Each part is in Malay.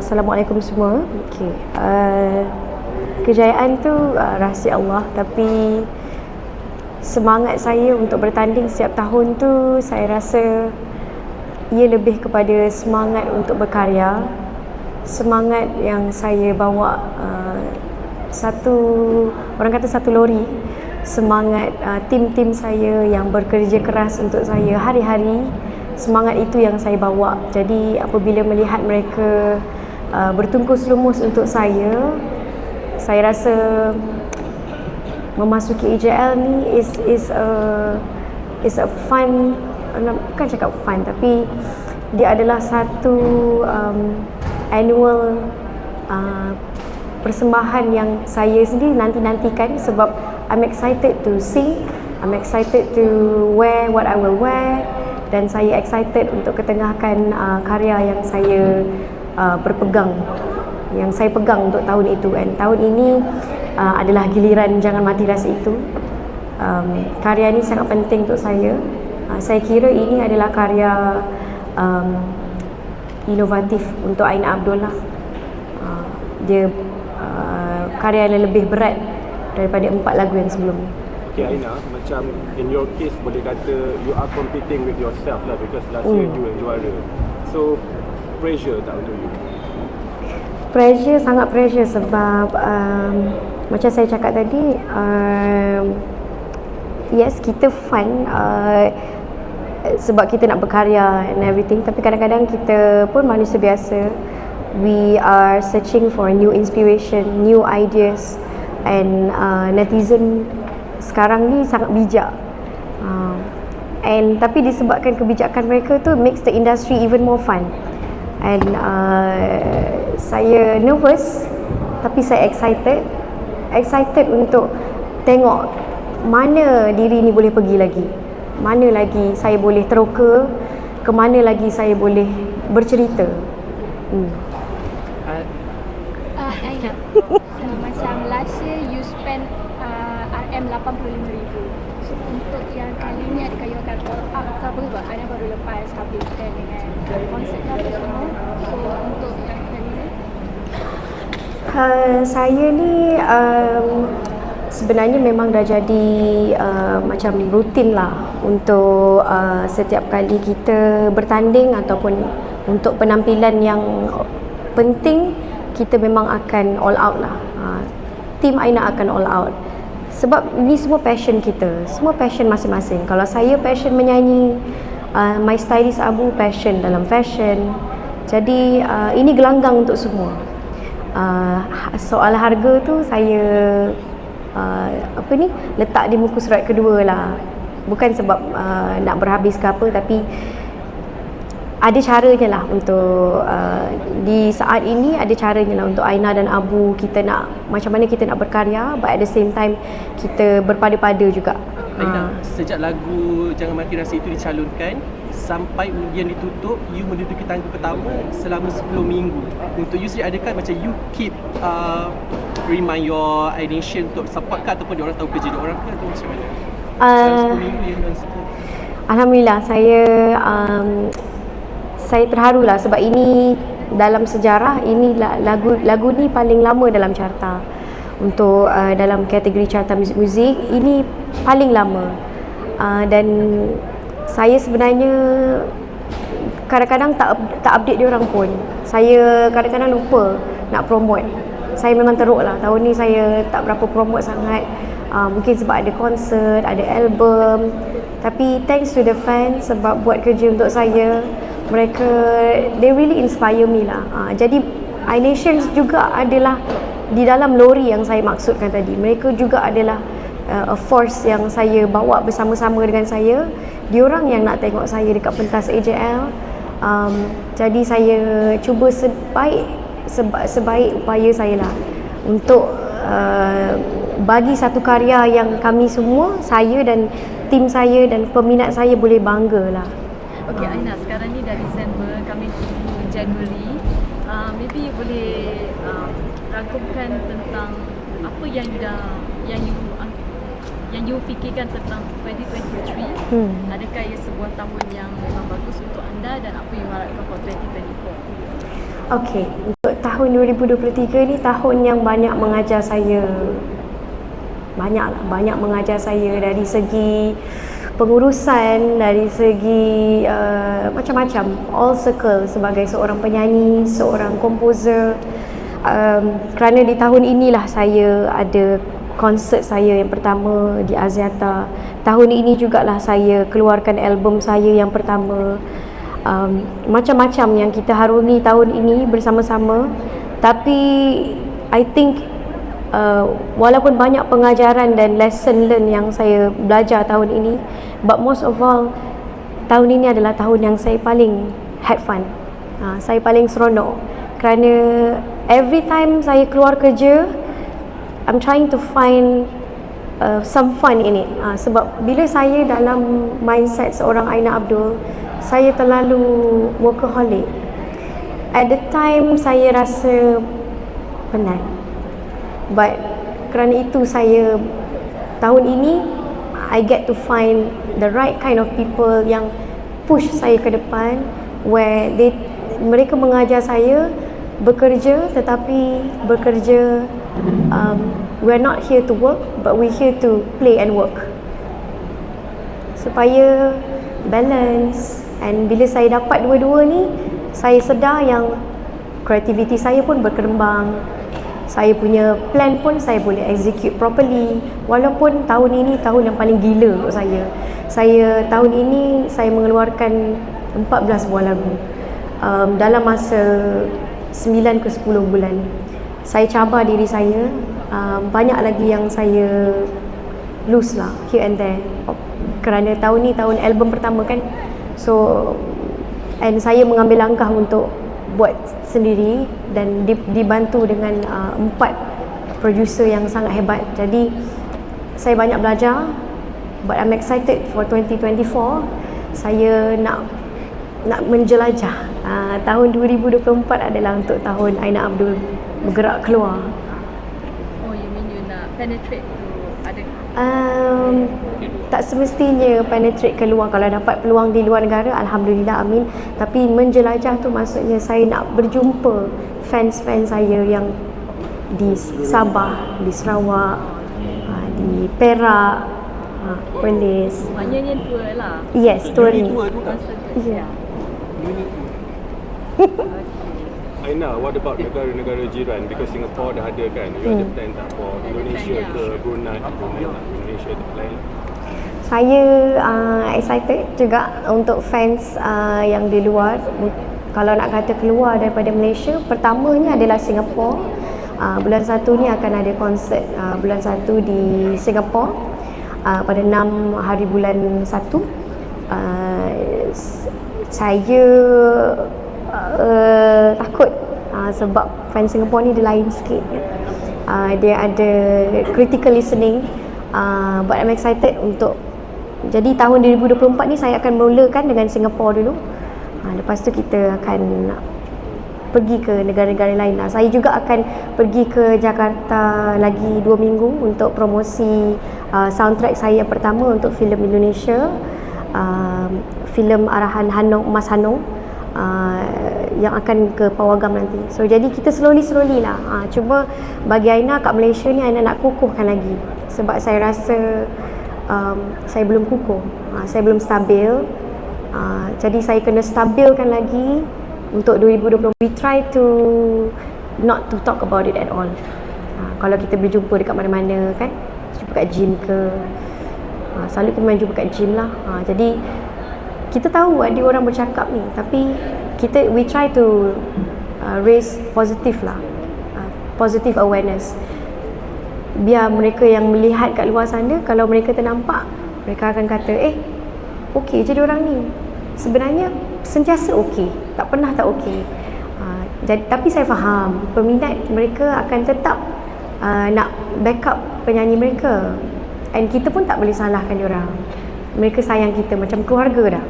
Assalamualaikum semua. Kejayaan tu rahsia Allah, tapi semangat saya untuk bertanding setiap tahun tu saya rasa ia lebih kepada semangat untuk berkarya, semangat yang saya bawa orang kata satu lori, semangat tim-tim saya yang bekerja keras untuk saya hari-hari. Semangat itu yang saya bawa. Jadi apabila melihat mereka bertungkus lumus untuk saya rasa memasuki AJL ni is a fun, bukan cakap fun, tapi dia adalah satu annual persembahan yang saya sendiri nanti-nantikan sebab I'm excited to sing, I'm excited to wear what I will wear, dan saya excited untuk ketengahkan karya yang saya berpegang, yang saya pegang untuk tahun itu. Dan tahun ini adalah giliran Jangan Mati Rasa Itu. Karya ini sangat penting untuk saya. Saya kira ini adalah karya inovatif untuk Aina Abdullah. Dia karya yang lebih berat daripada 4 lagu yang sebelumnya. Okay Aina, macam in your case boleh kata you are competing with yourself lah, because last year you yang juara. So pressure tak untuk you? Pressure, sangat pressure sebab macam saya cakap tadi, yes kita fun sebab kita nak berkarya and everything, tapi kadang-kadang kita pun manusia biasa. We are searching for new inspiration, new ideas, and netizen sekarang ni sangat bijak, and tapi disebabkan kebijakan mereka tu makes the industry even more fun. And saya nervous tapi saya excited untuk tengok mana diri ni boleh pergi lagi, mana lagi saya boleh teroka, ke mana lagi saya boleh bercerita. Aina, macam last year you spend RM85,000. So untuk yang kali ni adakah you akan top up ke apa, sebab Aina baru lepas habiskan dengan konsert ke apa semua. So untuk yang kali ni saya ni sebenarnya memang dah jadi macam rutin lah untuk setiap kali kita bertanding ataupun untuk penampilan yang penting, kita memang akan all out lah. Tim Aina akan all out sebab ini semua passion kita, semua passion masing-masing. Kalau saya passion menyanyi, my stylist Abu passion dalam fashion. Jadi ini gelanggang untuk semua. Soal harga tu saya letak di muka surat kedua lah, bukan sebab nak berhabis ke apa, tapi ada caranya lah untuk di saat ini ada caranya lah untuk Aina dan Abu, kita nak macam mana kita nak berkarya, but at the same time kita berpada-pada juga. Aina, sejak lagu Jangan Mati Rasa Itu dicalonkan sampai undian ditutup, you menduduki tangga pertama selama 10 minggu. Untuk you sendiri, adakah macam you keep remind your nation untuk support ke, ataupun diorang tahu kerja diorang ke, atau macam mana? Selama 10 minggu yang diorang support. Alhamdulillah, saya terharu lah sebab ini dalam sejarah, ini lagu ni paling lama dalam carta. Untuk dalam kategori carta muzik ini paling lama, dan saya sebenarnya kadang-kadang tak update dia orang pun. Saya kadang-kadang lupa nak promote. Saya memang teruk lah, tahun ni saya tak berapa promote sangat, mungkin sebab ada konsert, ada album. Tapi thanks to the fans sebab buat kerja untuk saya. Mereka, they really inspire me lah. Jadi iNations juga adalah di dalam lori yang saya maksudkan tadi. Mereka juga adalah a force yang saya bawa bersama-sama dengan saya. Diorang yang nak tengok saya dekat pentas AJL. Jadi saya cuba sebaik upaya saya lah untuk bagi satu karya yang kami semua, saya dan tim saya dan peminat saya boleh bangga lah. Okay Aina, sekarang ni dah Disember, kami tunggu Januari. Maybe you boleh rangkumkan tentang apa yang you fikirkan tentang 2023. Adakah ia sebuah tahun yang memang bagus untuk anda, dan apa yang harapkan for 2024? Okay, untuk untuk tahun 2023 ni tahun yang banyak mengajar saya. Banyak mengajar saya dari segi pengurusan, dari segi macam-macam, all circle sebagai seorang penyanyi, seorang komposer. Kerana di tahun inilah saya ada konsert saya yang pertama di Axiata. Tahun ini jugalah saya keluarkan album saya yang pertama. Macam-macam yang kita harungi tahun ini bersama-sama. Tapi I think walaupun banyak pengajaran dan lesson learn yang saya belajar tahun ini, but most of all, tahun ini adalah tahun yang saya paling had fun. Saya paling seronok kerana every time saya keluar kerja, I'm trying to find some fun in it. Sebab bila saya dalam mindset seorang Aina Abdul, saya terlalu workaholic. At the time saya rasa penat. But kerana itu saya tahun ini I get to find the right kind of people yang push saya ke depan, where mereka mengajar saya bekerja, tetapi bekerja we're not here to work, but we're here to play and work, supaya balance. And bila saya dapat dua-dua ni, saya sedar yang kreativiti saya pun berkembang, saya punya plan pun saya boleh execute properly. Walaupun tahun ini tahun yang paling gila untuk saya tahun ini saya mengeluarkan 14 buah lagu dalam masa 9 ke 10 bulan. Saya cabar diri saya, banyak lagi yang saya lose lah here and there, kerana tahun ni tahun album pertama kan. So and saya mengambil langkah untuk buat sendiri dan dibantu dengan 4 producer yang sangat hebat. Jadi saya banyak belajar, but I'm excited for 2024. Saya nak menjelajah. Tahun 2024 adalah untuk tahun Aina Abdul bergerak keluar. Oh, you mean you nak penetrate to other Tak semestinya penetrate keluar. Kalau dapat peluang di luar negara, Alhamdulillah, amin. Tapi menjelajah tu maksudnya saya nak berjumpa fans-fans saya yang di Sabah, di Sarawak, di Perak, Perlis. maknanya tour lah. Yes, touring. Concert. Ya. Aina, what about negara-negara jiran? Because Singapore dah ada kan. You ada plan tak for Indonesia ke Brunei Indonesia tu lain? Saya excited juga untuk fans yang di luar. Kalau nak kata keluar daripada Malaysia, pertamanya adalah Singapore. Bulan 1 ni akan ada konsert bulan 1 di Singapore pada 6 hari bulan 1. Saya takut sebab fans Singapore ni dia lain sikit. Dia ada critical listening, but I'm excited untuk. Jadi tahun 2024 ni saya akan mulakan dengan Singapore dulu. Lepas tu kita akan pergi ke negara-negara lain lah. Saya juga akan pergi ke Jakarta lagi 2 minggu untuk promosi soundtrack saya pertama untuk filem Indonesia, filem arahan Mas Hanong, yang akan ke Pawagam nanti. So jadi kita slowly lah. Cuma bagi Aina kat Malaysia ni, Aina nak kukuhkan lagi. Sebab saya rasa saya belum kukuh, saya belum stabil. Jadi saya kena stabilkan lagi untuk 2020. We try to not to talk about it at all. Kalau kita berjumpa dekat mana-mana kan, jumpa kat gym ke, selalu kita main jumpa kat gym lah. Jadi kita tahu ada orang bercakap ni, tapi we try to raise positive lah, positive awareness. Biar mereka yang melihat kat luar sana, kalau mereka ternampak, mereka akan kata, okey je diorang ni. Sebenarnya sentiasa okey, tak pernah tak okey. Tapi saya faham peminat mereka akan tetap nak backup penyanyi mereka, and kita pun tak boleh salahkan diorang. Mereka sayang kita macam keluarga dah.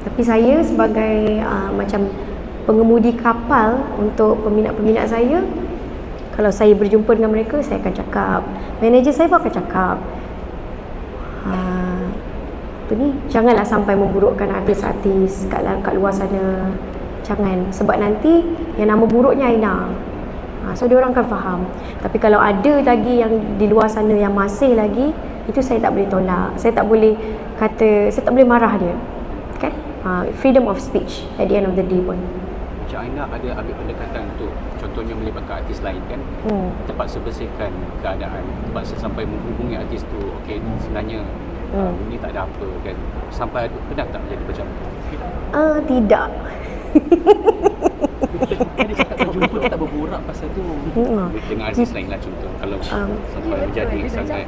Tapi saya sebagai macam pengemudi kapal untuk peminat-peminat saya, kalau saya berjumpa dengan mereka, saya akan cakap, manager saya pun akan cakap, janganlah sampai memburukkan artis-artis kat luar sana. Jangan, sebab nanti yang nama buruknya Aina. So dia orang akan faham. Tapi kalau ada lagi yang di luar sana yang masih lagi, itu saya tak boleh tolak. Saya tak boleh kata, saya tak boleh marah dia. Kan? Freedom of speech at the end of the day pun. Macam Aina ada ambil pendekatan untuk contohnya melibatkan artis lain kan, terpaksa bersihkan keadaan, terpaksa sampai menghubungi artis tu, okey sebenarnya ini tak ada apa kan, sampai pernah tak jadi macam tu? Tidak. Kan dia cakap kalau jumpa tak berborak pasal tu. Dengan artis lain lah contoh, kalau sampai menjadi sangat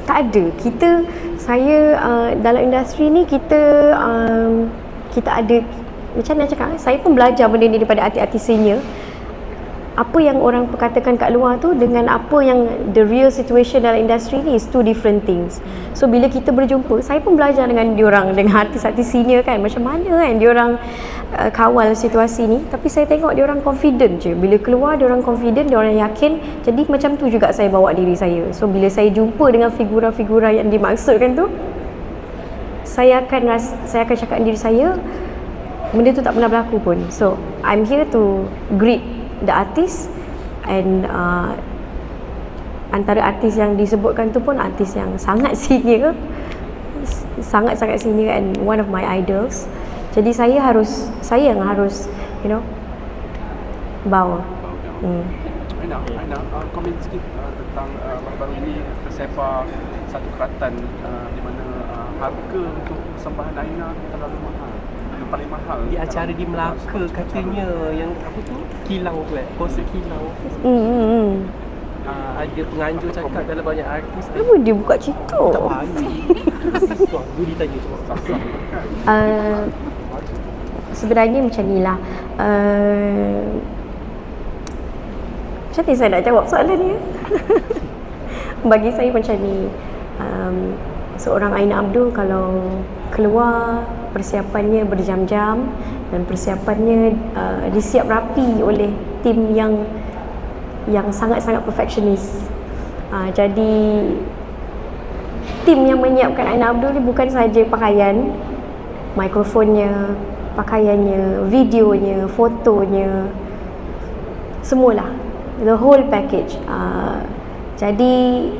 Tak ada. Saya dalam industri ni kita ada, macam mana nak cakap, saya pun belajar benda ni daripada artis-artis senior. Apa yang orang perkatakan kat luar tu dengan apa yang the real situation dalam industri ni is two different things. So bila kita berjumpa, saya pun belajar dengan diorang, dengan artis-artis senior kan, macam mana kan diorang kawal situasi ni. Tapi saya tengok diorang confident je. Bila keluar diorang confident, diorang yakin. Jadi macam tu juga saya bawa diri saya. So bila saya jumpa dengan figura-figura yang dimaksudkan tu, saya akan cakap dengan diri saya, benda tu tak pernah berlaku pun. So I'm here to greet the artist, and antara artis yang disebutkan tu pun artis yang sangat senior, sangat-sangat senior and one of my idols. Jadi saya yang harus bow. Aina, komen sikit tentang baru-baru ini tersebar satu keratan di mana harga untuk persembahan Aina terlalu mahal. Yang paling mahal Di acara di Melaka katanya yang apa tu? Kilau tu konsert kilau. Ada penganjur cakap dalam banyak artis tu. Kenapa dia buka cerita? Tak pagi. Tuan Budi tanya cuba. Sebenarnya macam ni lah. Macam ni saya nak jawab soalan ni. Bagi saya macam ni, seorang Aina Abdul kalau keluar, persiapannya berjam-jam dan persiapannya disiap rapi oleh tim yang sangat-sangat perfectionist. Jadi tim yang menyiapkan Aina Abdul ni bukan sahaja pakaian, mikrofonnya, pakaiannya, videonya, fotonya, semualah, the whole package. Jadi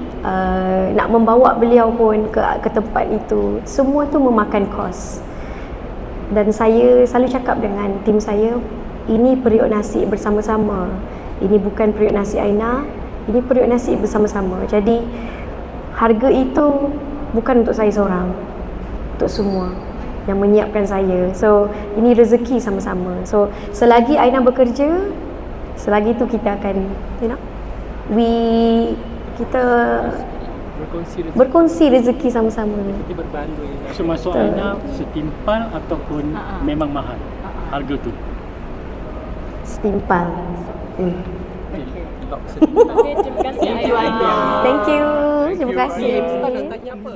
nak membawa beliau pun ke tempat itu, semua tu memakan kos. Dan saya selalu cakap dengan tim saya, ini periuk nasi bersama-sama. Ini bukan periuk nasi Aina, ini periuk nasi bersama-sama. Jadi harga itu bukan untuk saya seorang, untuk semua yang menyiapkan saya. So ini rezeki sama-sama. So selagi Aina bekerja, selagi tu kita akan kita berkongsi rezeki sama-sama. Kita berbanding. So maksud Aina setimpal ataupun memang mahal harga tu? Setimpal. Okay, terima kasih Aina. Thank you. Terima kasih. Nak tanya apa?